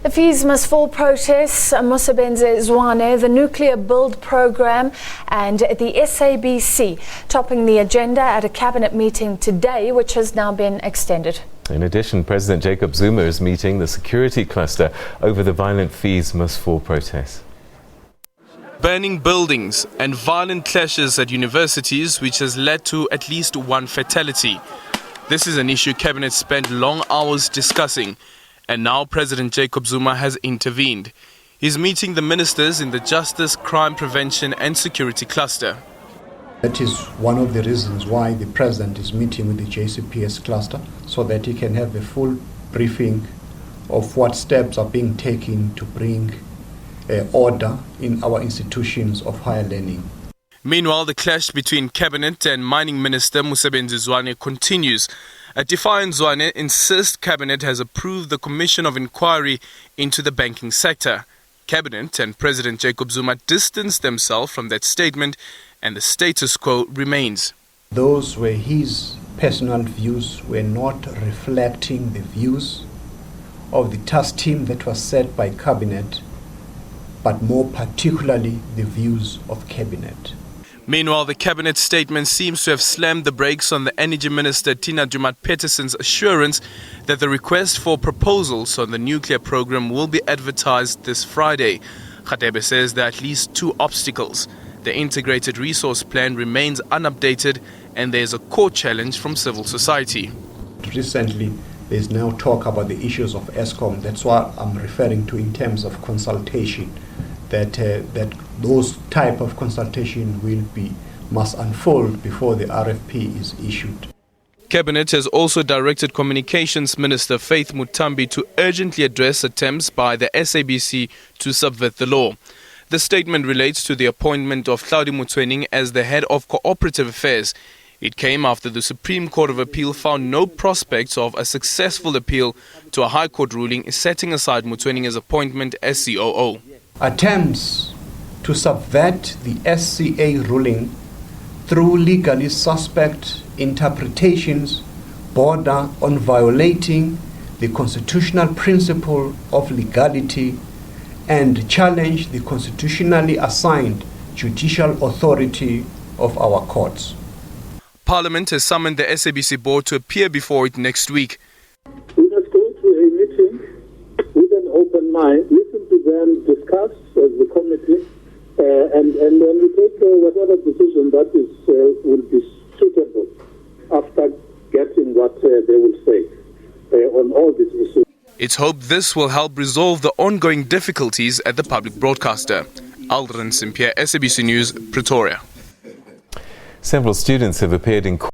The Fees Must Fall protests, Mosebenzi Zwane, the nuclear build program and the SABC topping the agenda at a cabinet meeting today, which has now been extended. In addition, President Jacob Zuma is meeting the security cluster over the violent Fees Must Fall protests. Burning buildings and violent clashes at universities, which has led to at least one fatality. This is an issue Cabinet spent long hours discussing, and now President Jacob Zuma has intervened. He's meeting the ministers in the Justice, Crime Prevention and Security cluster. That is one of the reasons why the President is meeting with the JCPS cluster, so that he can have a full briefing of what steps are being taken to bring order in our institutions of higher learning. Meanwhile, the clash between Cabinet and Mining Minister Mosebenzi Zwane continues. A defiant Zwane insists Cabinet has approved the Commission of Inquiry into the banking sector. Cabinet and President Jacob Zuma distanced themselves from that statement, and the status quo remains. Those were his personal views, were not reflecting the views of the task team that was set by Cabinet, but more particularly the views of Cabinet. Meanwhile, the Cabinet statement seems to have slammed the brakes on the Energy Minister Tina Joemat-Pettersen's assurance that the request for proposals on the nuclear program will be advertised this Friday. Radebe says there are at least two obstacles. The integrated resource plan remains unupdated, and there is a court challenge from civil society. Recently, there is now talk about the issues of ESCOM. That's what I'm referring to in terms of consultation. That those type of consultation must unfold before the RFP is issued. Cabinet has also directed Communications Minister Faith Muthambi to urgently address attempts by the SABC to subvert the law. The statement relates to the appointment of Motsoeneng as the head of Cooperative Affairs. It came after the Supreme Court of Appeal found no prospects of a successful appeal to a High Court ruling setting aside Motsoeneng's appointment as COO. Attempts to subvert the SCA ruling through legally suspect interpretations border on violating the constitutional principle of legality and challenge the constitutionally assigned judicial authority of our courts. Parliament has summoned the SABC board to appear before it next week. We must go to a meeting with an open mind, listen to them, discuss as the committee, and then we take whatever decision that will be suitable after getting what they will say on all these issues. It's hoped this will help resolve the ongoing difficulties at the public broadcaster. Aldrin Simpier, SABC News, Pretoria. Several students have appeared in court